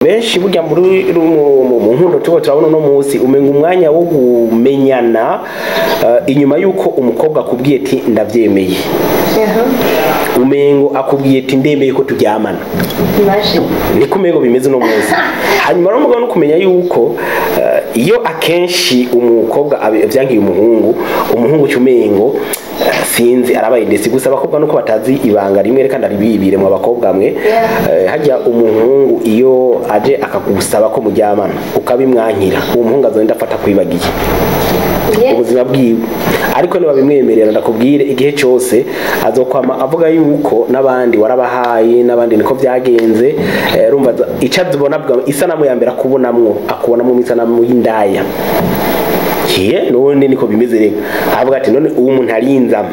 benshi burya muri mu nkundo tuko turabona no munsi umenga umwanya wo gumenyana inyuma yuko umukobwa akubwiye ati ndavyemeye umengo akubwiye ati ndemeye ko turyamana ni kumego bimeze no munsi hanyuma no mugabo no kumenya yuko iyo akenshi umukobwa avyankiye umuhungu cyumengo sinzi arabaye ndetse gusa abakobwa nuko batazi ibanga rimwe reka ndaribibire mu bakobwa amwe hajya umuhungu iyo aje akagusaba ko muryamana ukabimwankira uwo muhungu azonda afata kwibagiye ubuzima bwiwe ariko niba bimwemerera ndakubwire igihe cyose azokwama avuga yuko nabandi warabahaye nabandi niko byagenze rumva icazubona isanamu ya mbere akubonamwo misanamu y'indaya none niko bimeze rero avuga ati none uwo muntu arinzama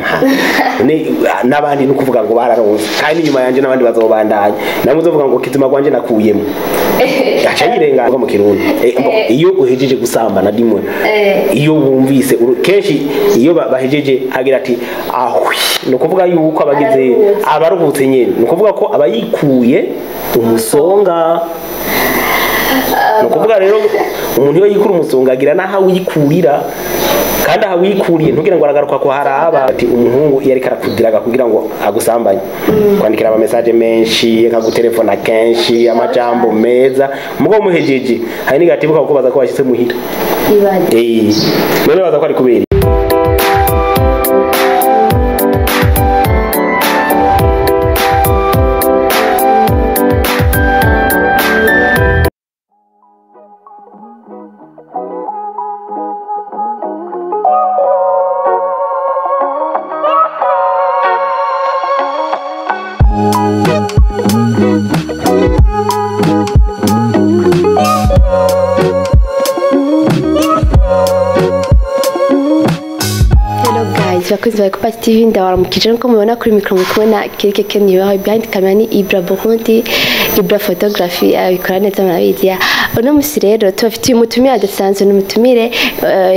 nabandi no kuvuga ngo bararonse kandi nyuma yanje nabandi bazobandanya namwe uzovuga ngo kizima kwanje nakuyemo acha yirenga mu kirundi iyo uhejeje gusambana dimwe iyo bumvise kenshi iyo bahejeje agira ati ahwi no kuvuga yuko abagize abaruhutse nyene no kuvuga ko abayikuye umusonga no kuvuga rero umuntu iyo yikura umusonga agira naha wikurira kandi aha wikuriye ntugira ngo aragaruka ko haraba ati umuhungu iyo ariko arakudiraga kugira ngo agusambanye kwandikira ama message menshi akagutelefona kenshi amajambo meza mugo muhejeje hari negatibuka kubaza ko bashitse muhira none baza ko ari kubera bakunzi ba Kupa TV ndabaramukije nko mubona kuri micro mukubona kirike Kenya baho behind camera ni Ibra Burundi Ibra photography abikora neza murabizi uno musi rero tubafitiye umutumire adasanzwe n'umutumire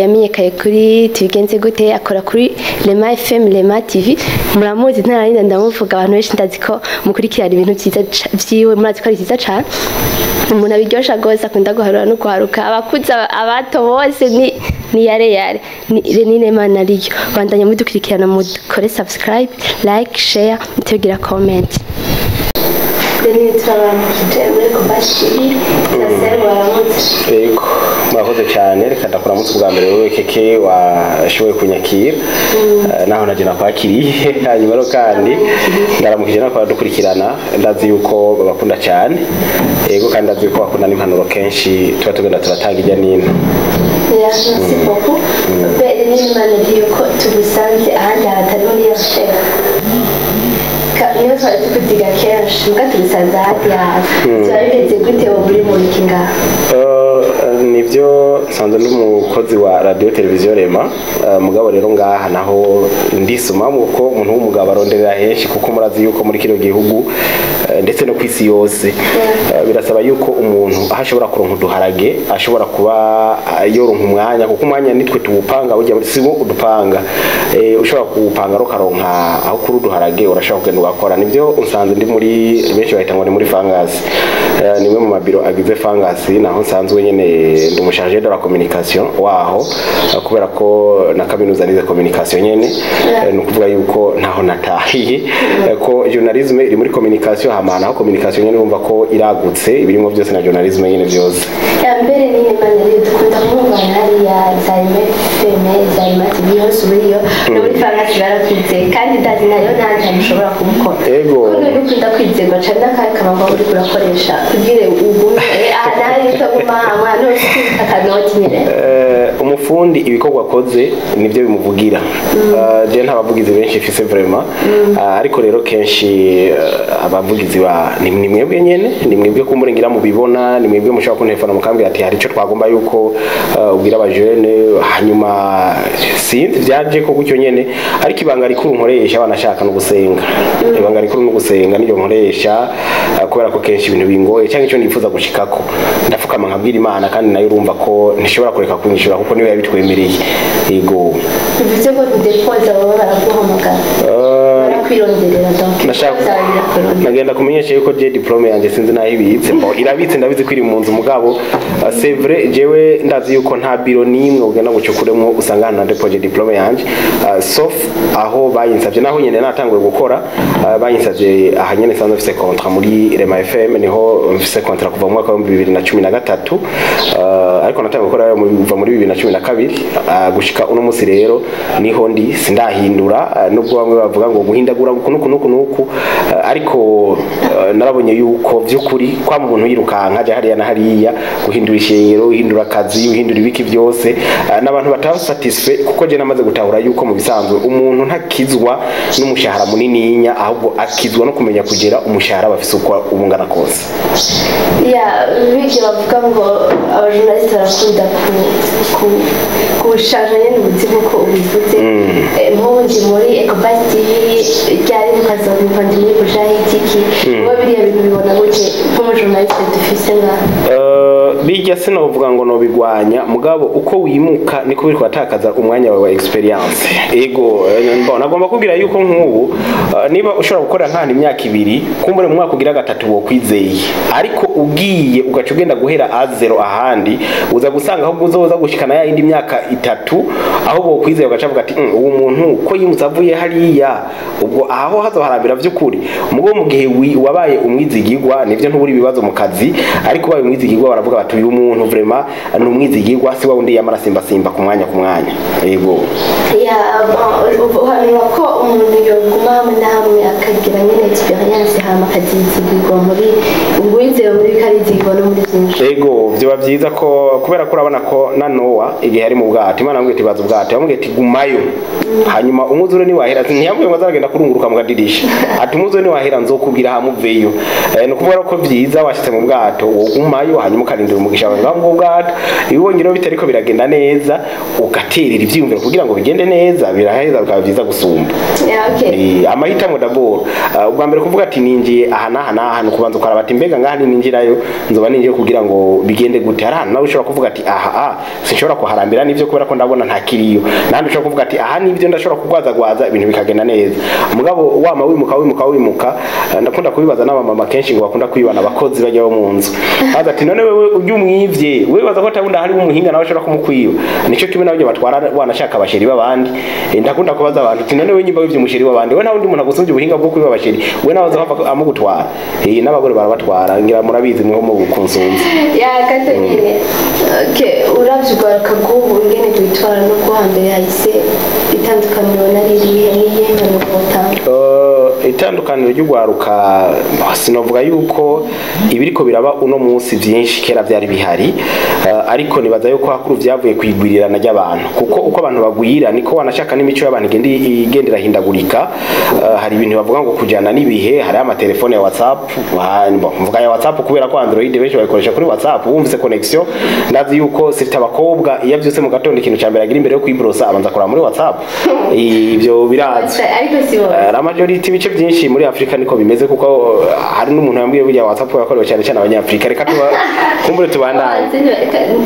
yamenyekaye kuri tubigenze gute akora kuri Lema FM Lema TV muramuzi ntararinda ndamuvuga abantu benshi ndazi ko mukurikirana ibintu byiza byiwe murazi ko ari byiza cyane umuntu abiryosha gose akunda guharura no guharuka abakuza abato bose ni yare ni Lema nariyo bandanya mudukurikirana mukore subscribe like share mutegira comment Ego murakoze cyane reka ndakuramutse bwa mbere wewe keke washoboye kunyakira naho naje nakwakiriye hanyuma ro kandi ndaramukije nako dukurikirana ndazi yuko babakunda cyane ego kandi ndazi yuko bakunda n'impanuro kenshi tuba tugenda turatanga ijya nino merci beaucoup bene n'imana yuko tugusanze ahandi hatari muri yashera iyo twari tukudiga kenshi muga tugusanze ahandi hafi twabimeze gute wo muri mukinga nivyo sanze n'umukozi wa radio televiziyo Rema mugabo rero ngaha naho ndisoma muko umuntu w'umugabo aronderera henshi kuko murazi yuko muri kino gihugu ndetse no kwisi yose birasaba yuko umuntu ahashobora kuronka uduharage ashobora kuba yoronka umwanya kuko umwanya nitwe tuwupanga burya simo udupanga ushobora kuwupanga rokaronka aho kuri uduharage urashobora kugenda ugakora nivyo unsanze ndi muri benshi bahita ngo ni muri Fangasi nimwe mu mabiro agize Fangasi naho nsanzwe nyene ndi umushaje de la communication waho kubera ko na kaminuza nize communication nyene no kuvuga yuko ntaho natahiye ko journalism iri muri communication hamana aho communication nyene urumva ko iragutse ibirimo byose na journalism nyene byose mbere ni manari dukunda kumva nari ya Zaima TV hose buriyo no muri Fangasi barakuze kandi ndazi nayo nanje mushobora kumukora ego none ukunda kwizerwa cyane n'akakamamba uri kurakoresha kugira ugume nayo taguma mwana akanoti nyine umufundi ibikorwa akoze nibyo bimuvugira je ntabavugizi benshi fise vraiment ariko rero kenshi abavugizi ba ni mwebwe nyene ni mwebwe kumurengira mu bibona ni mwebwe mushaka kuntelefona mukambira ati hari ico twagomba yuko ubwira abajene hanyuma sinzi byaje ko gucyo nyene ariko ibanga rikuru nkoresha abanashaka no gusenga ibanga rikuru no gusenga niyo nkoresha kubera ko kenshi ibintu bingoye cyangwa ico nifuza gushikako ndafukama nkabwira Imana kandi nayo urumva ko ntishobora kureka kunyishura kuko niwe yabitwemereye yego bivuze ko depoza baba baraguhamagara kwironderera donc nagenda kumenyesha yuko je diplome yanje sinzi naho ibitse mbo irabitse ndabizi kwiri mu nzu mugabo c'est vrai jewe ndazi yuko nta biro nimwe ugenda gucukuremo usanga na deposit diplome yanje sauf aho bayinsavye naho nyene natanguye gukora bayinsavye aha nyene sanze mfise contrat muri Rema FM niho mfise contrat kuva mu mwaka wa 2013 ariko natanguye gukora kuva muri 2012 gushika uno musi rero niho ndi sindahindura nubwo bamwe bavuga ngo guhindagura kunuku ariko narabonye yuko vyukuri kwa umuntu yirukanka aje hariya na hariya guhindura ishengero uhindura akazi uhindura ibiki byose n'abantu bataba satisfait kuko je namaze gutahura yuko mu bisanzwe umuntu ntakizwa n'umushahara munininya ahubwo akizwa no kumenya kugera umushahara bafise uko ubungana kose biki bavuga ngo abajournaliste barakunda kushajanya n'ubuzima ko ubivuze nk'ubundi muri Ecobank TV ryari mukazabimva ndi bujahitiki ngo biriya bintu bibona gute nk'umujournaliste dufise bijya sinovuga ngo no bigwanya mugabo uko wimuka niko biri kwatakaza umwanya wawe experience ego mbona agomba kugira yuko nk'ubu niba ushobora gukora nk'andi imyaka 2 kumbure mu mwaka ugira gatatu wo kwizeye ariko ugiye ugaca ugenda guhera A0 ahandi uza gusanga aho uzoza gushikana ya indi myaka 3 aho bo kwizeye ugaca vuga ati uwo muntu ko yimutse avuye hariya ubwo aho hazoharambira vy'ukuri mugo mu gihe wabaye umwizigirwa nivyo ntuburi bibazo mu kazi ariko baye umwizigirwa baravuga bati uyu muntu vraiment ni umwizigirwa si wa undi yamara simba ku mwanya yego uhanura ko umuntu yoguma namwe akagira nyene experience hama akazizigirwa muri ubwize muri karizigwa no muri byinshi yego byo byiza ko kubera ko urabona ko na Noah igihe ari mu bwato Imana amubwiye tibaza ubwato amubwiye ati gumayo hanyuma umuzure ni wahera ntiyambuye ngo azagenda kurunguruka mu gadirisha ati umuzure ni wahera nzokubwira hamuveyo no kuvuga ko byiza washitse mu bwato wogumayo hanyuma ukarindira umugisha wawe mu bwato ibonye no bitariko biragenda neza ugaterera ivyiyumviro kugira ngo bigende neza biraheza bikaba byiza gusumba amahitamo d'abord ubwa mbere kuvuga ati ninjiye aha no kubanza ukara bati mbega ngaha ninjirayo nzoba ninjiye kugira ngo bigende gute hari nawe ushobora kuvuga ati sinshobora kuharambira nivyo kubera ko ndabona nta kiriyo nandi ushobora kuvuga ati nivyo ndashobora kugwaza ibintu bikagenda neza mugabo wama wimuka ndakunda kubibaza n'abamama kenshi ngo bakunda kwibana abakozi bajya bo mu nzu baza ati none wewe ujye umwivye wewe baza ko tabunda hari umuhinga nawe ashobora kumukwiba nico kimwe nabyo batwara wanashaka abasheri babandi ndakunda kubaza abantu ati none wewe nyimba wivye umusheri wabandi we nta undi muntu agusubye ubuhinga bwo kwiba abasheri we nawe aza amugutwara n'abagore barabatwara ngira murabizi mwe mu bukunzunzi katanyene uravyugwa kagubu ngene twitwara no guhambere hahise itandukaniro naririye niye no gutanga itandukaniro ry'ugwaruka sinovuga yuko ibiriko biraba uno munsi byinshi kera byari bihari ariko nibaza yuko hakuru byavuye kwigwirirana ry'abantu kuko uko abantu bagwira niko wanashaka n'imico y'abantu igendera hindagurika hari ibintu bavuga ngo kujana n'ibihe hari ama telefone ya WhatsApp mvuga ya WhatsApp kubera ko Android benshi bayikoresha kuri WhatsApp bumvise connection ndazi yuko sifite abakobwa iyo byose mu gatondo ikintu cyambere agira imbere yo kwibrosa abanza kora muri WhatsApp ibyo birazi ariko sibo la majority bice byinshi muri Afrika niko bimeze kuko hari n'umuntu yambwiye burya WhatsApp yakorewe cyane cyane abanyafrika reka kumbure tubandanye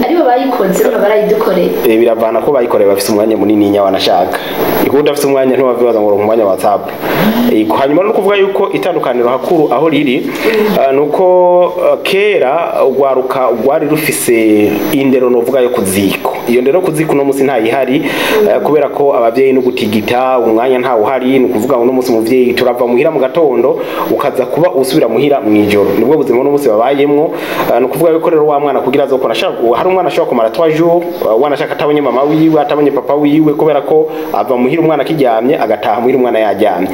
aribo bayikoze barayidukoreye biravana ko bayikoreye bafite umwanya munini nya wanashaka ikuda afite umwanya ntibavibaza ngo umwanya wa WhatsApp hanyuma no kuvuga yuko itandukaniro hakuru aho riri nuko kera ugwaruka ugwari rufise indero novuga yo kuziko iyo ndero kuziko no musi ntayihari kubera ko abavyeyi no gutigita umwanya ntawo hari no kuvuga uno musi muvyeyi turava muhira mu gatondo ukaza kuba usubira muhira mwijoro nibwo buzima no musi babayemwo no kuvuga yuko rero wa mwana kugira azokora hari umwana ashobora kumara 3 jours wanashaka atabonye mama wiwe atabonye papa wiwe kubera ko ava muhira umwana kiryamye agataha muhira umwana yajyamye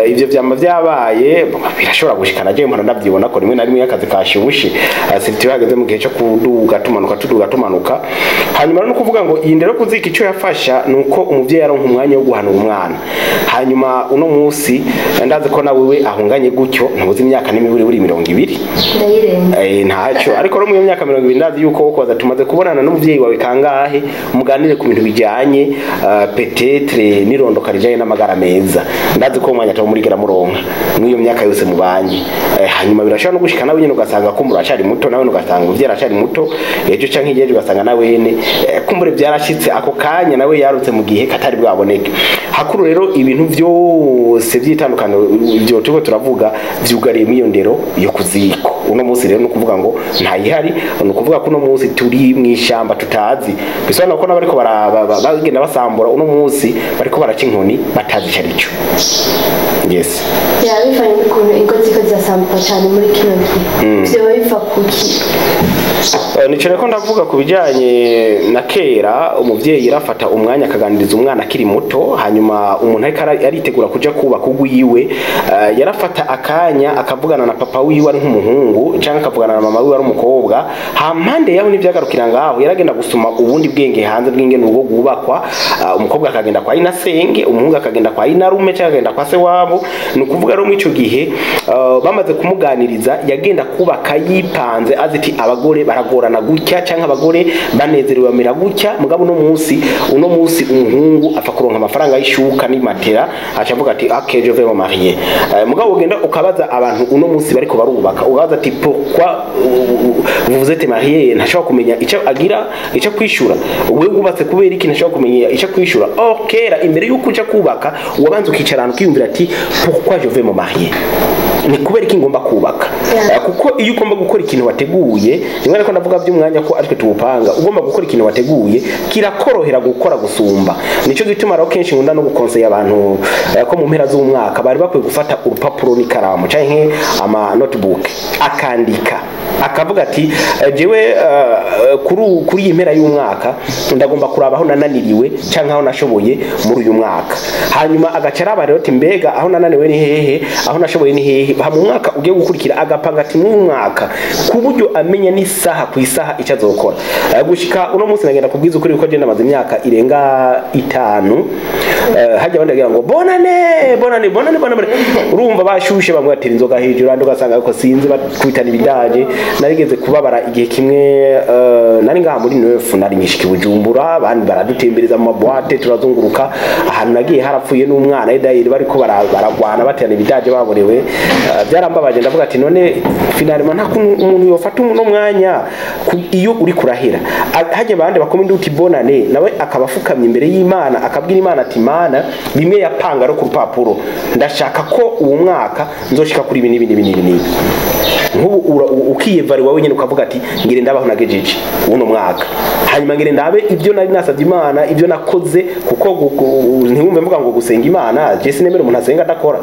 ivyo vyama vyabaye birashobora gushikana je mpano ndavyibona ko rimwe na rimwe akazi kashubushe siritiyo hageze mu gihe cyo kuduga tumanuka hanyuma no kuvuga ngo iyi ndero kuzika ico yafasha nuko umuvyeyi yaronka umwanya wo guhanura umwana hanyuma uno munsi ndazi ko nawe ahunganye gutyo ntubuze imyaka n'imiburi buri 200 ndayirenga ntacyo ariko no mu myaka 200 ndazi yuko koza umaze kubonana n'umuvyeyi wawe kangahe muganire ku bintu bijanye peut-être nirondoka rijanye n'amagara meza ndazi ko umwanya atamurigera muronka n'iyo myaka yose mubanye hanyuma birashobora no gushika nawe nyene ugasanga ko muracari muto nawe ugasanga umuvyeyi aracari muto ejo canke igihe ugasanga nawe nyene kumbure byarashitse ako kanya nawe yarutse mu gihe katari bwaboneke hakuru rero ibintu byose byitandukana ibyo tuko turavuga vyugariye mu ndero yo kuziko uno munsi rero no kuvuga ngo ntayihari no kuvuga ko uno munsi turi mwishamba tutazi bisobanura ko nabariko bagenda basambura uno munsi bariko baraca inkoni batazi cyarico yes ya bivanye n'ukuntu ingo ziko zisambura cyane muri kino gihe byo biva kuki nico reko ndavuga ku bijanye na kera umuvyeyi yarafata umwanya akaganiriza umwana akiri muto hanyuma umuntu aritegura kuja kubaka ugwiwe yarafata akanya akavugana na papa wiwe ari nk'umuhungu canke akavugana na mama wiwe ari umukobwa hampande yabo n'ivyagarukira ngaho yaragenda gusoma ubundi bwenge hanze bw'inge n'ubwo gubakwa umukobwa akagenda kwa inasenge umuhungu akagenda kwa inarume canke akagenda kwa se wabo ni ukuvuga rero mu ico gihe bamaze kumuganiriza yagenda kubaka yipanze aziti abagore baragorana gutya canke abagore banezerewe bamera gutya mugabo uno munsi umuhungu apfa kuronka amafaranga y'ishuka ni matera acavuga ati ok je vais me marier mugabo ugenda ukabaza abantu uno munsi bariko barubaka ugabaza ati pourquoi vous êtes marié ntashobora kumenya ico agira ico kwishura wewe ubatse kubera iki ntashobora kumenya ico kwishura kera imbere yuko uca kubaka wabanza ukicarana ukiyumvira ati pourquoi je vais me marier ni kubera iki ngomba kubaka kuko iyo ugomba gukora ikintu wateguye rimwe ariko ndavuga by'umwanya ko ariko tuwupanga ugomba gukora ikintu wateguye kirakorohera gukora gusumba nico gituma rero kenshi ngunda no gukonseye abantu ko mu mpera z'umwaka bari bakwiye gufata urupapuro n'ikaramu canke ama notebook akandika akavuga ati jewe kuri iyi mpera y'umwaka ndagomba kurabaho nananiriwe canke aho nashoboye muri uyu mwaka hanyuma agacara rero ati mbega aho nananiwe ni hehe aho nashoboye ni hehe mu mwaka ugiye gukurikira agapanga ati mu mwaka kuburyo amenya n'isaha ku isaha icyo azokora gushika uno munsi nagenda kubwiza ukuri uko agenda amaze imyaka irenga 5 hajya bandagira ngo bonane urumva bashushe bamwe batera inzoga hejuru andi ugasanga ko sinzi bakwitana ibidaje narigeze kubabara igihe kimwe nari ngaha muri neuf nari nyishiki Bujumbura abandi baradutembereza mu mabwate turazunguruka ahantu nagiye harapfuye n'umwana idayiri bariko baragwana batera ibidaje baborewe byarambabaje ndavuga ati none finalement nta umuntu yofata uno mwanya iyo uri kurahira hajye bande bakoma induti bonane nawe akabafukamye imbere y'Imana akabwira Imana ati Mana bimwe yapanga ro ku rupapuro ndashaka ko uwo mwaka nzoshika kuri ibi nibi nk'ubu ukiyevari wawe nyene ukavuga ati ngire ndabaho nagejeje uno mwaka hanyuma ngire ndabe ibyo nari nasabye Imana ibyo nakoze kuko ntiwumve mvuga ngo gusenga Imana je sinemera umuntu asenga adakora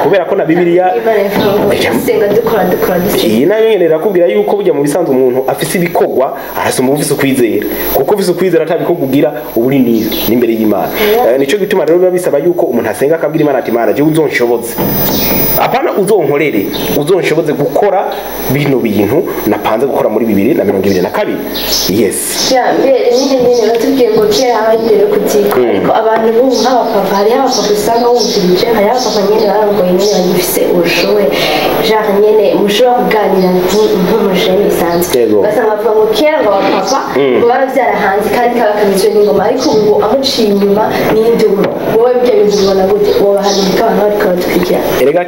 kubera ko na Bibiliya senga dukora iyi nayo nyene rakubwira yuko burya mu bisanzwe umuntu afise ibikogwa arasoma ufise ukwizera kuko ufise ukwizera atabikugira uburi n'imbere y'Imana nico gituma rero biba bisaba yuko umuntu asenga akabwira Imana ati Imana je uzonshoboze apana uzonshoboze gukora bino bintu napanze gukora muri 2022 yes nyine batubwiye ngo kera abagere kuziko ariko abantu b'ubu nk'abapapa hari abapapa usanga wumvirije hari abapapa nyene barangoye nyene bagifise ubushoboye genre nyene mushobora kuganira nk'umujene bisanzwe ugasanga bavuga ngo kera ngo abapapa ngo baravyara hanze kandi kabakamizwe n'ingoma ariko ubu amuciye inyuma n'induru wowe byo bizibona gute wobahanirika abantu bariko batukurikira erega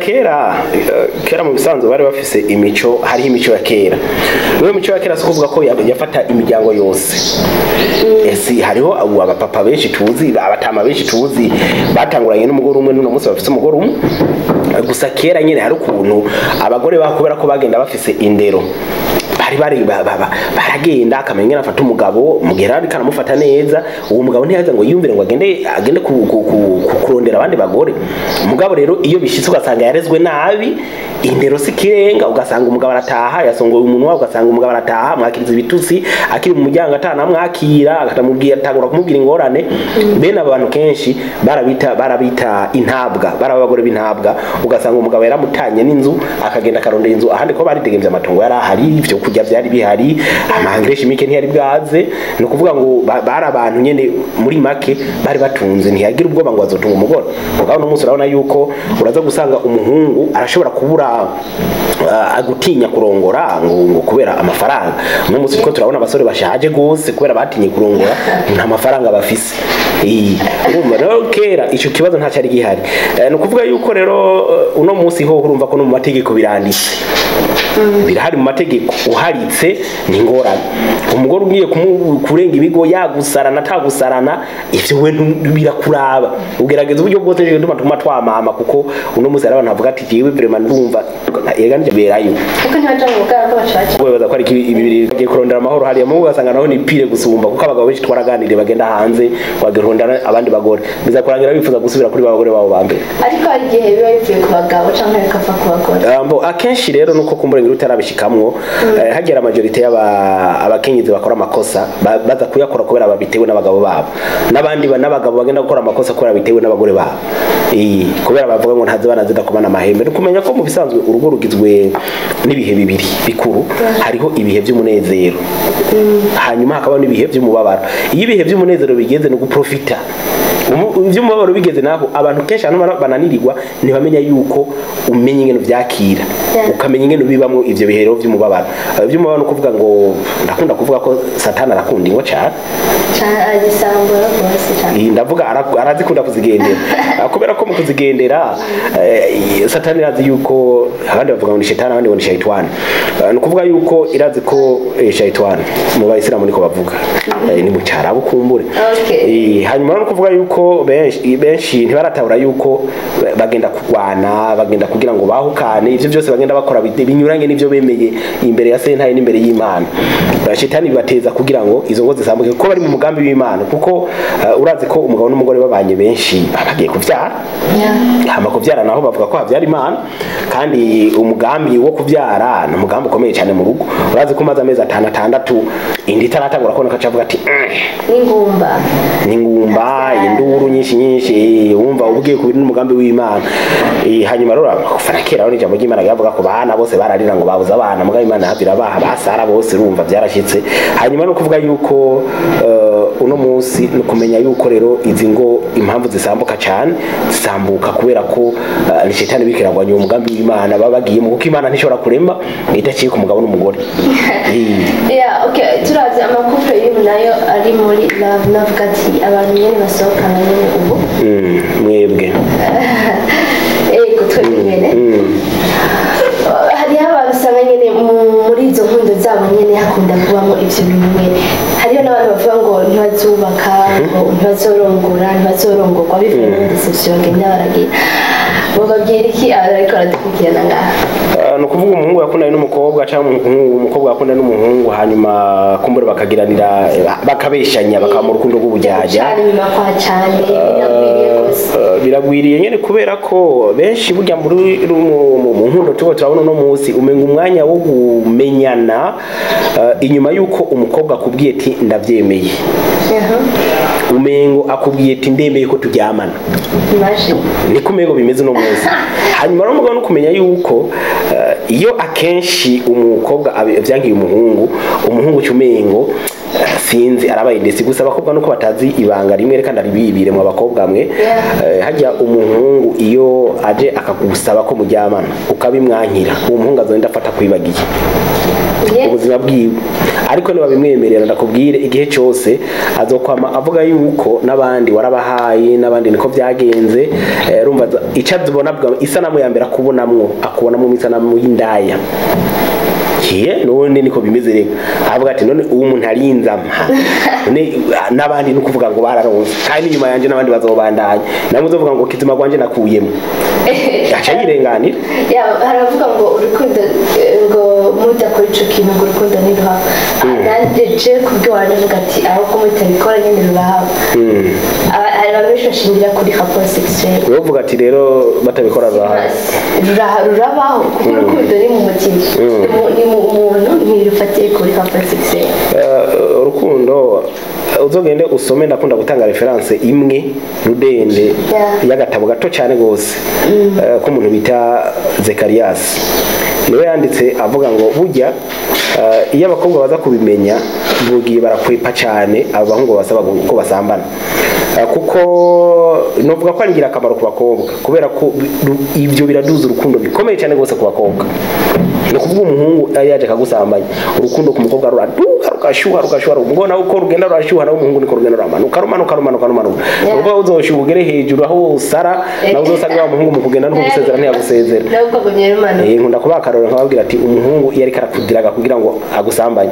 kera mu bisanzwe bari bafise imico hariho imico ya kera niyo mico ya kera so kuvuga ko yafata imiryango yose esi hariho abapapa benshi tuzi abatama benshi tuzi batanguranye n'umugore umwe n'uno munsi bafise umugore umwe gusa kera nyene hari ukuntu abagore bakubera ko bagenda bafise indero baragenda akamenya afata umugabo mugera ari kanamufata neza uwo mugabo ntiyaza ngo yiyumvire ngo agende kurondera abandi bagore umugabo rero iyo bishitse ugasanga yarezwe nabi indero sikirenga ugasanga umugabo arataha yasongoye umuntu wawe ugasanga umugabo arataha mwakiriza ibitusi akiri mu muryango atana mwakira akatamubwira atangura kumubwira ingorane bene abantu kenshi barabita intabwa barabagore b'intabwa ugasanga umugabo yaramutanye n'inzu akagenda akarondera inzu ahandi ko baridegemvye amatongo yari ahari ivyo kurya kwigisha byari bihari amahangire chimique ntiyari bwaze no kuvuga ngo bari abantu nyene muri make bari batunze ntiyagira ubwoba ngo azotunga umugore mugabo no munsi urabona yuko uraza gusanga umuhungu arashobora kubura agutinya kurongora ngo kubera amafaranga no munsi ko turabona abasore bashaje gose kubera batinye kurongora nta mafaranga bafise urumva rero kera ico kibazo nta cyari gihari no kuvuga yuko rero uno munsi ho urumva ko no mu mategeko biranditse birahari mu mategeko uharitse ni ngorane umugore ugiye kurenga ibigo yagusarana atagusarana ivyo we birakuraba ugerageza uburyo bwose je nduma twamama kuko uno munsi abantu bavuga ati jewe vraiment ndumva yega nje berayo kuko ntibaje mu bugara ko bacaca webaza ko ari ibibiri bagiye kurondera amahoro hariya mu ugasanga naho ni pire gusumba kuko abagabo benshi twaraganiriye bagenda hanze bagirondera abandi bagore biza kurangira bifuza gusubira kuri bagore babo bambe ariko hari igihe biba bivuye ku bagabo canke bikava ku bagore akenshi rero nuko kumbura ngira utarabishikamwo hagera majorite y'abakenyezi bakora amakosa baza kuyakora kubera babitewe n'abagabo babo n'abandi n'abagabo bagenda gukora amakosa kubera bitewe n'abagore babo kubera bavuga ngo ntazi bana zidakomana amahembe kumenya ko mu bisanzwe urugo rugizwe n'ibihe bibiri bikuru hariho ibihe by'umunezero hanyuma hakaba n'ibihe by'umubabaro iyo ibihe by'umunezero bigeze no guprofita ivy'umubabaro bigeze naho abantu kenshi hano bananirirwa ntibamenya yuko umenya ingene vyakira ukamenya ingene bibamwo ivyo bihero vy'umubabaro vy'umubabaro kuvuga ngo ndakunda kuvuga ko satana arakunda ingo cyane agisambura bose cyane ndavuga arazikunda kuzigendera kubera ko mu kuzigendera satani irazi yuko abandi bavuga ngo ni shetani abandi ngo ni shaitani no kuvuga yuko irazi ko shaitani mu bayisilamu niko bavuga ni mu cyarabu kumbure hanyuma no kuvuga yuko benshi ntibaratahura yuko bagenda kugwana bagenda kugira ngo bahukane ivyo byose bagenda bakora binyuranye n'ivyo bemeye imbere ya sentare n'imbere y'Imana shetani bibateza kugira ngo izo ngo zisambuke kuko bari mu mugambi w'Imana kuko urazi ko umugabo n'umugore babanye benshi bagiye kuvyara hama kuvyara naho bavuga ko havyara Imana kandi umugambi wo kuvyara ni umugambi ukomeye cyane mu rugo urazi ko maze amezi 6 indi taratangura kubona kacavuga ati n'ingumba induru nyinshi wumva ubugiye kubira n'umugambi w'Imana hanyuma rero kufana kera ni jambo ry'Imana yavuga ko bana bose bararira ngo babuza abana mugabe Imana habira baha basara bose rumva byarashitse hanyuma no kuvuga yuko uno munsi no kumenya yuko rero izi ngo impamvu zisambuka cyane zisambuka kubera ko ni shetani bikiragwanya umugambi w'Imana babagiye mu kuko Imana ntishobora kurema idaciye ku mugabo n'umugore okay turazi amakupfe y'ubu nayo ari muri love navuga ati abantu nyene basohokana nyene ubu mwebwe twebwe nyene hariho abantu usanga nyene muri izo nkundo zabo nyene hakunda kubamo ivyo bintu nyene hariho n'abantu bavuga ngo ntibazubaka ngo ntibazorongora ntibazorongorwa bivuye muri deception ngenda baragira bababwira iki ariko aradukurikirana ngaha no kuvuga umuhungu yakundanye n'umukobwa cyangwa umukobwa yakundanye n'umuhungu hanyuma kumbura bakagiranira bakabeshanya bakaba mu rukundo rw'ubujyajya biragwiriye nyene kubera ko benshi burya muri mu nkundo tuba turabona no munsi umenga umwanya wo gumenyana inyuma yuko umukobwa akubwiye ati ndavyemeye umengo akubwiye ati ndemeye ko turyamana ni kumengo bimeze no munsi hanyuma no mugabo no kumenya yuko iyo akenshi umukobwa avyangiye umuhungu cyumengo sinzi arabaye ndetse gusa abakobwa nuko batazi ibanga rimwe reka ndaribibire mu abakobwa mwe hajya umuhungu iyo aje akagusaba ko mujyamana ukabimwankira umuhungu azonda afata kwibagiye ubuzima bwiwe ariko niba bimwemerera ndakubwire igihe cyose azokwama avuga yuko nabandi warabahaye nabandi niko byagenze rumva icazubona isanamu ya mbere akubonamwo isanamu y'indaya nubundi niko bimeze reka avuga ati none uwo muntu arinzama n'abandi no kuvuga ngo bararonse kandi nyuma yanje n'abandi bazobandanya namwe uzovuga ngo kitima kwanje nakuyemo aca yirenganira haravuga ngo urukundo ngo mudakora ico kintu ngo urukundo niruha nanje kubw'abantu bavuga ati aho ko mutabikora nyene rurahaba hari benshi bashingira kuri rapport sexuelle uvuga ati rero batabikora rurabaho kuko urukundo ni mu mutima umuntu ntirufatiye kuri rapport sexuelle urukundo uzogende usome ndakunda gutanga reference imwe rudende y'agatabo gato cyane gose ko umuntu bita Zekarias niwe yanditse avuga ngo burya iyo abakobwa baza kubimenya bugiye barakwepa cyane abahungu basaba ko basambana kuko novuga ko ari ingirakamaro ku bakobwa kubera ko ibyo biraduza urukundo bikomeye cyane rwose ku bakobwa no kuvuga umuhungu yaje kagusambanya urukundo ku mukobwa ruraduka rukashuha ubona uko rugenda rurashuha nawe umuhungu niko rugenda rumanuka ubwo uzoshuha ugere hejuru aho usara nawe uzosanga wa muhungu mu kugenda no gusezera ntiyagusezera nkunda kubakarora nkababwira ati umuhungu iyo ariko arakudiraga kugira ngo agusambanye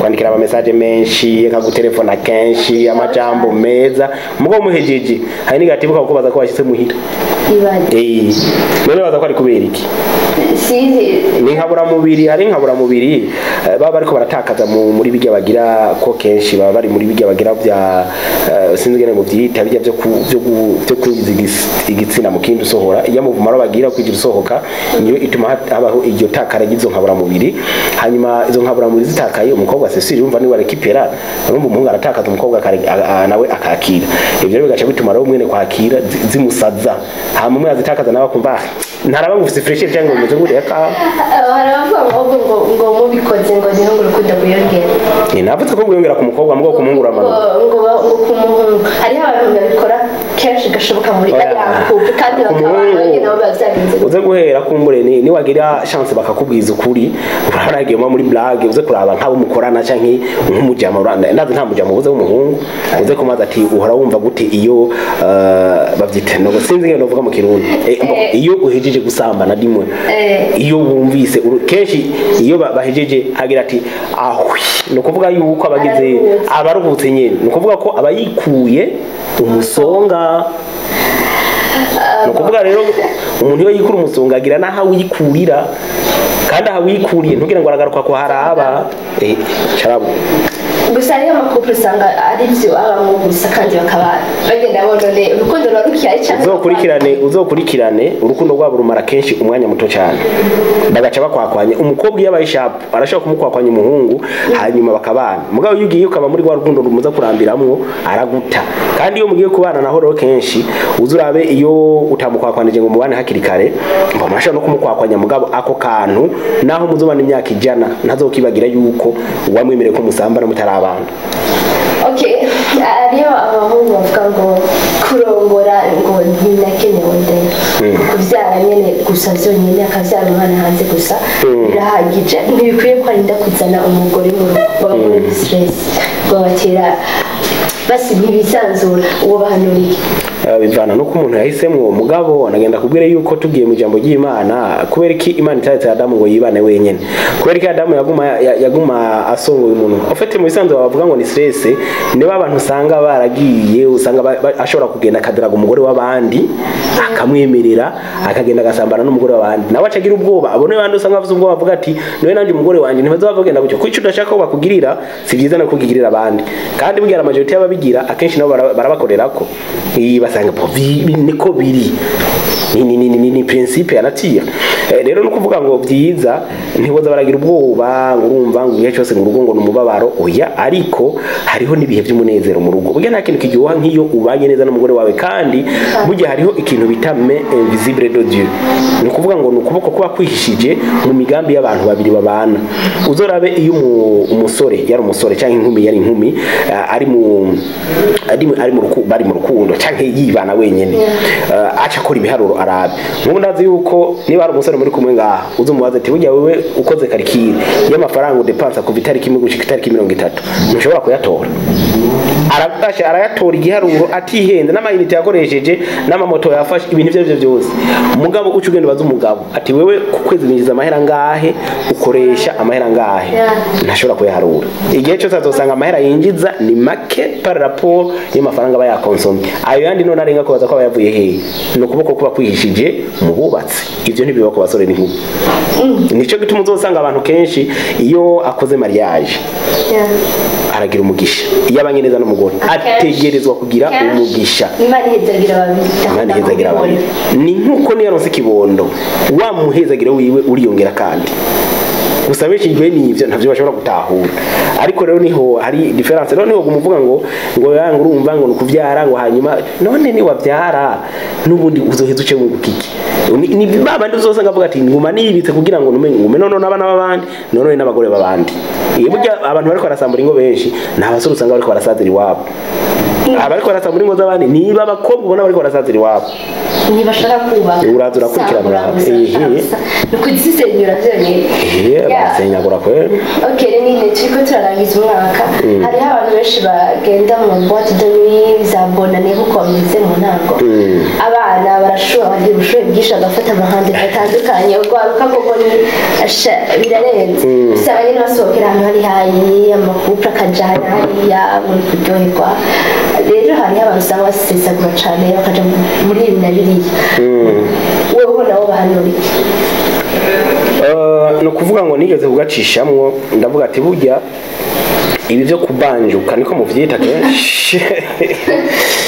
kwandikira ama message menshi akagutelefona kenshi amajambo meza mugo muhejeje hari negativu kakubaza ko washyitse muhira none baza ko ari kubera iki ni nkabura mubiri hari nkabura mubiri baba ariko baratakaza muri bijya bagira ko kenshi baba bari muri bijya bagira bya sinzigene mu byita bijya byo kugiza igitsina mu kindi usohora iyo muvumaro bagira kwigira usohoka niyo ituma habaho iryo takara gizo nkabura mubiri hanyuma izo nkabura mubiri zitakaye umukobwa sesiri yumva ni warekipera urumva umuhungu aratakaza umukobwa nawe akakira ibyo rero bigaca bituma rero mwene kwakira zimusaza hama umwe azitakaza nawe akumva ntaraba ngufite fresh cyangwa umeze gute yaka haravuga ngo mubikoze ngo ni ngo rukundo buyongera ni navuze ko buyongera ku mukobwa mugoko kumungura amano ngo ku muhungu ari abantu babikora kenshi gashoboka muri ariya kandi bakabanye nabo bavyagenze uze guhera kumbure ni wagira chance bakakubwiza ukuri uraragiye muri blague uze kuraba nk'abo mukorana canke nk'umujama ndazi nta mujama uze w'umuhungu uze kumaza ati uhora wumva gute iyo bavyita no sinzi ngene novuga mu kirundi iyo uhejeje gusambana dimwe iyo wumvise kenshi iyo bahejeje hagira ati ahwi no kuvuga yuko abagize abaruhutse nyene no kuvuga ko abayikuye umusonga no kuvuga rero umuntu iyo yikura umusonga agira naho wikurira kandi aho wikuriye ntugira ngo aragaruka ko haraba charabu gusa ariyo makupure usanga ari byo abamwe gusa kandi bakaba bagenda bonone urukundo rwarukiye cyane uzokurikirane urukundo rwabo rumara kenshi umwanya muto cyane bagaca bakwakwanya umukobwa iyo abaye sharp arashaka kumukwakwanya umuhungu hanyuma bakabana mugabo iyo ugiye ukaba muri rwa rukundo rumuza kurambiramwo araguta kandi iyo mugiye kubana naho rero kenshi uzurabe iyo utamukwakwanije ngo mubane hakiri kare mbamashaka no kumukwakwanya mugabo ako kantu naho muzobana imyaka ijana ntazokibagira yuko wamwemereye ko musambana mutarabana. Okay, ariyo abahungu bavuga ngo kurongora ngo ntinakenewe ndende kuvyara nyene gusa vyonyene akavyara umwana hanze gusa birahagije ntibikwiye ko arinda kuzana umugore mu rugo muri stress ngo batera basi ntibisanzura uwo bahanuriye bivana no kumuntu yahisemwe mugabo anagenda kubwire yuko tugiye mu jambo ry'Imana kubera iki Imana itatse Adamu ngo yibane wenyene kubera iki Adamu yaguma asongoye umuntu ofete mu bisanzwe bavuga ngo ni stress niba abantu usanga baragiye usanga ashobora kugenda kadiraga umugore w'abandi akamwemerera akagenda gasambana n'umugore w'abandi nawe acagira ubwoba abone bandi usanga bavuze ubwoba bavuga ati noye nandi umugore wanje ntibazavugenda gutyo kuko udashaka ko bakugirira si byiza no kugirira abandi kandi bugira majority y'ababigira akenshi nabo barabakorerako basanga niko biri ni principe ya nature rero no kuvuga ngo byiza ntiboza baragira ubwoba urumva ngo igihe cyose mu rugo ngo numubabaro oya ariko hariho nibihe by'umunezero mu rugo burya nta kintu kiryoha nk'iyo ubanye neza n'umugore wawe kandi burya hariho ikintu bita main invisible de Dieu no kuvuga ngo nukuboko kuba kwihishije mu migambi y'abantu babiri babana uzorabe iyo umusore yari umusore cyangwa inkumi yari inkumi ari mu rukundo cyangwa yibana wenyene aca akora ibiharuro arabe nk'ubu ndazi yuko niba ari umusore muri kumwe ngaha uzumubaza ati burya wewe ukoze karikire y'amafaranga udepansa kuva itariki imwe gushika itariki 30 ntushobora kuyatora arayatora igiharuro atihenze n'amayinite yakoresheje n'amamoto yafashe ibintu byo byose umugabo uca ugenda baza umugabo ati wewe ku kwezi winjiza amahera ngahe ukoresha amahera ngahe ntashobora kuyaharura igihe cyose azosanga amahera yinjiza ni make par rapport y'amafaranga aba yakonsomye ayo yandi none arenga ko baza ko bayavuye hehe no kuboko kuba kwihishije mu bubatsi ibyo ntibiba ko basore n'inkumi nico gituma uzosanga abantu kenshi iyo akoze mariage aragira umugisha iyo abanye neza n'umugore ategerezwa kugira umugisha Imana ihezagira babiri ni nkuko niyo yaronse ikibondo wa muhezagira wiwe uriyongera kandi gusa bishijwe n'ivyo ntavyo bashobora gutahura ariko rero niho hari difference rero niho gumuvuga ngo yanga urumva ngo nukuvyara ngo hanyuma none ni wavyara nubundi uzoheza uce mu gukiki ni baba nduzosanga avuga ati nguma nibitse kugira ngo ngume none n'abana babandi none n'abagore babandi burya abantu bariko barasambura ingo benshi nta basore usanga bariko barasazira iwabo abariko barasambura ingo z'abandi niba abakobwa ubona bariko barasazira iwabo ntibashaka kubaha uraza urakurikirana nukuzisenyura vyonyene barasenyagura kweli okay nini turiko turarangiza umwaka hariho abantu benshi bagenda mu boîte de nuit za bonane kuko bameze mu ntango abana barashobora bagira ubushobozi bwinshi bagafata amahande atandukanye urwaruka koko ni birarenze usanga nyine basohokera ahantu hari hayi amakupra akajana hariya muri kuryoherwa rero hariho abantu usanga basesagura cane bakaja muri ibi na biriya wewe nabo bahanura iki no kuvuga ngo nigeze kugacishamwo ndavuga ati burya ibi byo kubanjuka niko muvyita kenshi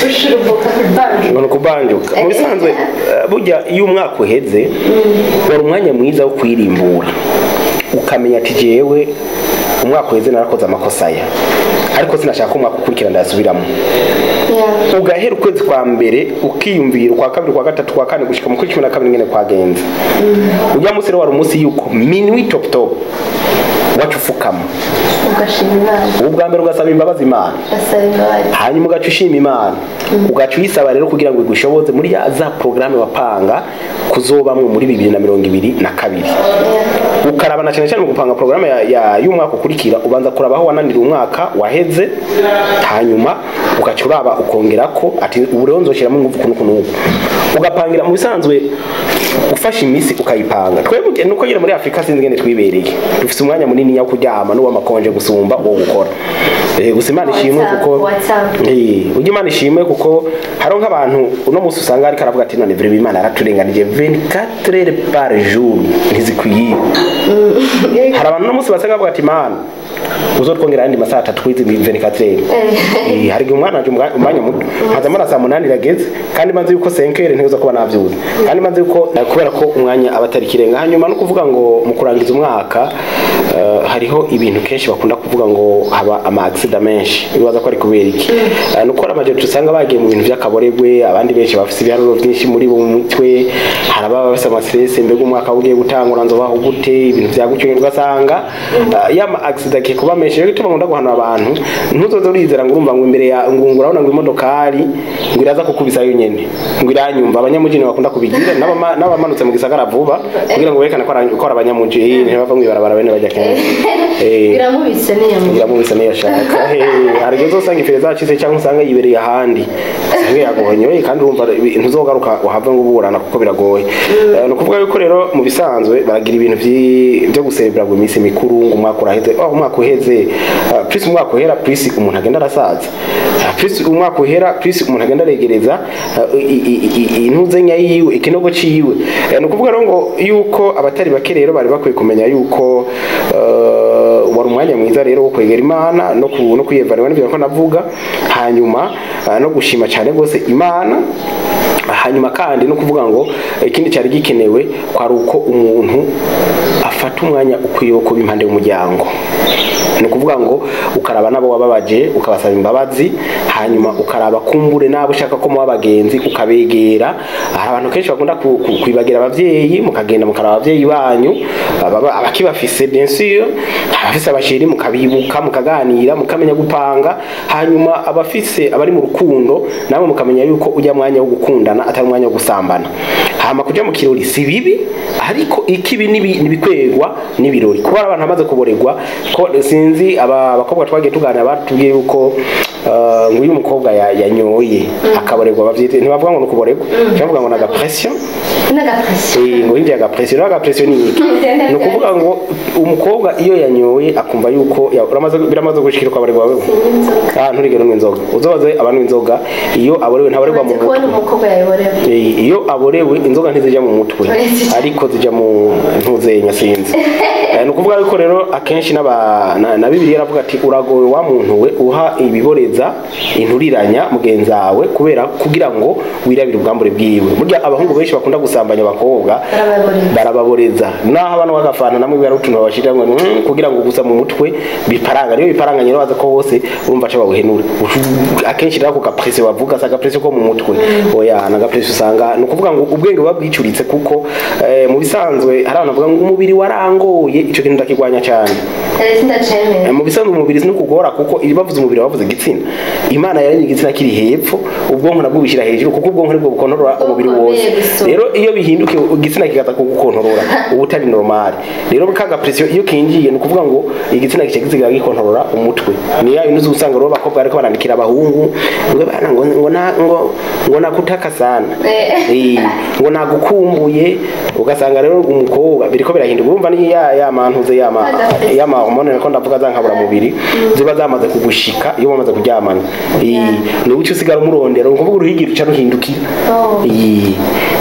ushurubuka kubanjuka no kubanjuka mu bisanzwe burya iyo umwaka uheze wari umwanya mwiza wo kwirimbura ukamenya ati jewe umwaka uheze narakoze amakosa ya ariko sinashaka umwaka ukurikira ndasubiramo ugahera ukwezi kwa mbere ukiyumvira kwa kabiri kwa gatatu kwa kane gushika mu 12 ngene kwagenza ujya munsi rero wari umunsi yuko minuit top wacufukama ugashima Imana ubwa mbere ugasaba imbabazi Imana hanyuma ugacushima Imana ugacuisaba rero kugira ngo igushoboze muri za programme wapanga kuzobamwe muri 2022 ukarabana cyane cyane mu gupanga programme ya y'umwaka ukurikira ubanza kurabaho wananira umwaka waheze hanyuma ugacuraba ukongera ko ati ubureho nzoshiramo nguvu kunukunuko ugapangira mu bisanzwe ufashe imisi ukayipanga twebwe nuko nyine muri Afrika sinzi ngene twibereye dufite umwanya munini yo kuryama no wamakonje gusumba wo gukora gusa Imana ishimwe kuko ujye Imana ishimwe kuko haro nk'abantu uno musi usanga ari karavuga ati none vraiment Imana yaraturenganije 24 heures par jour ntizikwiye hari abantu no musi basanga bavuga ati Imana uzotwongera andi masaha 3 kwizi 24 heures hari umwana aje umwanya muto haza mara saa 8 irageze kandi manzi yuko 5 heures ntezo kuba navyuza kandi manzi yuko kubera ko umwanya abatari kirenga hanyuma no kuvuga ngo mu kurangiza umwaka hariho ibintu kenshi bakunda kuvuga ngo haba ama accident menshi bibaza ko ari kubera iki nuko amaje tusanga bagiye mu bintu by'akaboregwe abandi benshi bafite ibiharuro byinshi muri bo mutwe haraba bafite ama stress mbega umwaka ugiye gutangura nzobaho gute ibintu byagucyo ugasanga ya ma accident ke kuba menshi rero gituma ngunda guhana abantu ntuzozo urizera ngo urumva ngo imbere ya ngungura urabona ngo imodokari ngo iraza kukubisa yo nyene ngo iranyumva abanyamujini bakunda kubigira n'abamanutse mu gisagara vuba kugira ngo berekane ko abanyamujini ntibava mu ibarabara bene bajya biramubise niyashaka hari gihe uzosanga iperereza acitse cyangwa usanga yibereye ahandi usanga yagohonye kandi urumva ntuzogaruka uhava ngo uburana kuko biragoye ni ukuvuga yuko rero mu bisanzwe baragira ibintu byo guserebra mu minsi mikuru ngo umwaka uraheze umwaka uheze plus umwaka uhera plus umuntu agenda arasaza plus umwaka uhera plus umuntu agenda aregereza intuzenya yiwe ikinogo ciwe ni ukuvuga rero ngo yuko abatari bake rero bari bakwiye kumenya yuko wari umwanya mwiza rero wo kwegera Imana no kuyevanira n'ibyo ko navuga hanyuma no gushima cyane gose Imana hanyuma kandi no kuvuga ngo ikindi cyari gikenewe kwari uko umuntu afata umwanya ukwiye ko bimpande y'umuryango ni kuvuga ngo ukaraba nabo wababaje ukabasaba imbabazi hanyuma ukaraba kumbure nabo ushaka ko muba bagenzi ukabegera abantu kenshi bakunda kwibagira abavyeyi mukagenda mukaraba abavyeyi banyu abakibafise bien sûr abafise abashiri mukabibuka mukaganira mukamenya gupanga hanyuma abafise abari mu rukundo namwe mukamenya yuko ujya mwanya wo gukundana atari mwanya wo gusambana hama kuja mu kirori si bibi ariko ikibi nibikwegwa nibirori kuba abantu amaze kuboregwa ko sinzi abakobwa twagiye tuganira batubwiye yuko ngo uyu mukobwa yanyoye akaboregwa bavyite ntibavuga ngo nukuboregwa cyangwa ngo naga pression ngo indi aga pression ni iki no kuvuga ngo umukobwa iyo yanyoye akumva yuko biramaze gushikira kwa bari bawe nturigero n'inzoga uzobaze abantu inzoga iyo aborewe ntaboregwa mu mutwe iyo aborewe inzoga ntizijya mu mutwe ariko zijya mu ntuzenya sinzi ni ukuvuga yuko rero akenshi na Bibiliya iravuga ati uragowe wa muntu we uha ibiboreza inturiranya mugenzawe kubera kugira ngo wirabire ubwambure bwiwe burya abahungu benshi bakunda gusambanya abakobwa barababoreza naho abantu bagafana namwe bari utuntu babashira ngo kugira ngo gusa mu mutwe biparanga niyo biparanga nyero baza ko bose urumva cha bawuhenura akenshi rako gapresse bavuga sa gapresse ko mu mutwe oya na gapresse usanga no kuvuga ngo ubwenge babwicuritse kuko mu bisanzwe hari abantu bavuga ngo umubiri warangoye ico kintu ndakigwanya cyane mu bisanzwe umubiri no kugora kuko bavuze umubiri bavuze igitsina Imana yaremye igitsina kiri hepfo ubwonko nabwo bishira hejuru kuko ubwonko nibwo bukontorora umubiri wose rero iyo bihinduke igitsina kigaza kugukontorora ubutari normal rero kaga pressure iyo kingiye no kuvuga ngo igitsina kikizigira gikontorora umutwe ni yayo nuzo usanga ro bakobwa ariko barandikira abahungu ngo nakutaka sana ngo nagukumbuye ugasanga rero umukobwa biriko birahinduka urumva ni ya mantuze ya hormone ko ndavuga zankabura mubiri ziba zamaze kugushika iyo bamaze kuryamana ni ucyo usigara umurondero ngo kuvuga uruhigiro uca ruhindukira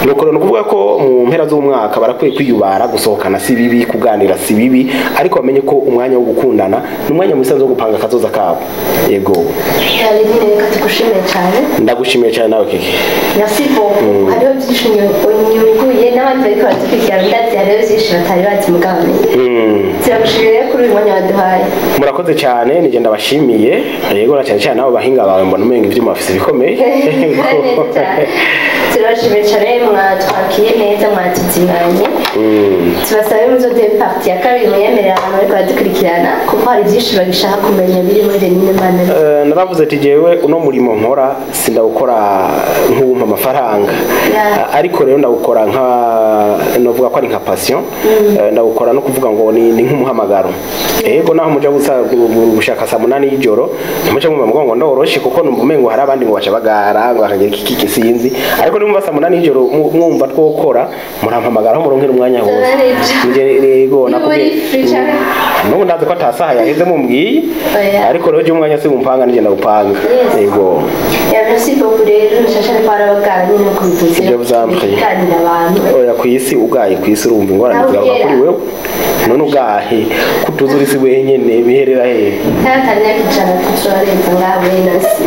nuko no kuvuga ko mu mpera z'umwaka barakwiye kwiyubara gusohokana si bibi kuganira si bibi ariko bamenye ko umwanya wo gukundana n'umwanya musanzwe wo gupanga kazoza kabo yego ndagushimiye cyane nawe keke merci beaucoup hariho byishimiye unyuguye n'abandi bariko batukwigana ndati hariho byishimo batari bazi mugabane turagushimiye kuri uyu mwanya waduhaye murakoze cyane nije ndabashimiye yego na cyane nabo bahinga bawe mbona umenga ivyuma bafise bikomeye turashimiye cyane mwatwakiye neza mwatuzimanye tubasabe muzoduhe parti ya kabiri muyemerera abantu bariko baradukurikirana kuko hari byinshi bagishaka kumenya biri muri Renine Mana naravuze ati jewe uno murimo nkora sindawukora nk'umpa amafaranga ariko rero ndawukora nka novuga ko ari nka passion ndawukora no kuvuga ngo ni nk'umuhamagaro yego naho muja gushaka saa 8 y'ijoro muca mu mugongo ndoroshe kuko numva umengo hari abandi ngo baca bagara ngo bakagira iki sinzi ariko nimba saa 8 y'ijoro mwumva twokora murampamagara aho muronkera umwanya wose yego nakubwiye nubu ndazi ko atasaha yaheze mumbwiye ariko rero je umwanya se mumpanga nije ndagupanga yego merci beaucoup rero nshashara para bagara nyine ko bivuze ibyo byamfanye oya kwisi ugaye kwisi urumva ingorane zawe kuri wewe none ugahe kutuzuri si wenyene biherera he tatanya kijana kuzorenza ngawe nasi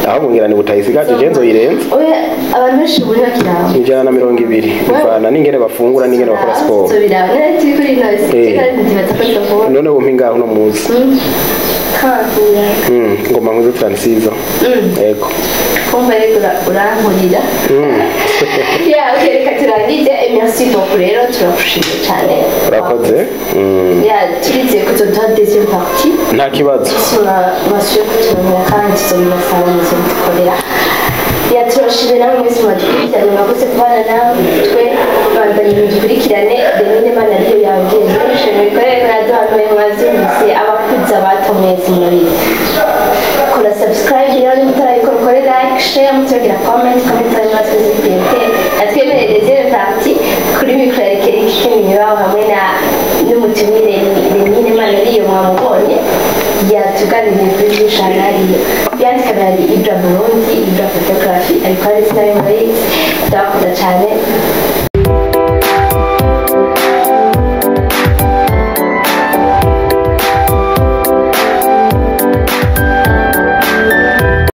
aho ngira ni butayisigaje genzo irenze oya abantu benshi buri bakiraho 120 bivana n'ingene bafungura n'ingene bakora sport so birabona ati kuri nasi kandi ndibatako none wo mpinga no muzi ngoma nkuze transizo yego kumva rero urankurira ya reka turangize merci beaucoup rero turakushimye cyane urakoze ya turize kuzoduha deuxième partie nta kibazo masuye kutumenya kandi tuzobibasaba nizo dukorera ya turashimye namwe mwese mwadukurikiranye mwakoze kubana natwe bandanye mudukurikirane Renine Mana ariyo yabwiye shimwe bikorere naduhanuye mwazindutse abakuza batomwezi muri kora subscribe rero mutarayikora ukore like share mutugera comment mwatuzikiyete atwemerere deuxième partie kuri micro ya Keriki Kimibaho hamwe n'umutumire Renine Mana ariyo mwamubonye yatuganiriye kuri Shanari byandika bari Ibra Burundi Ibra Photography ariko ari sinari muri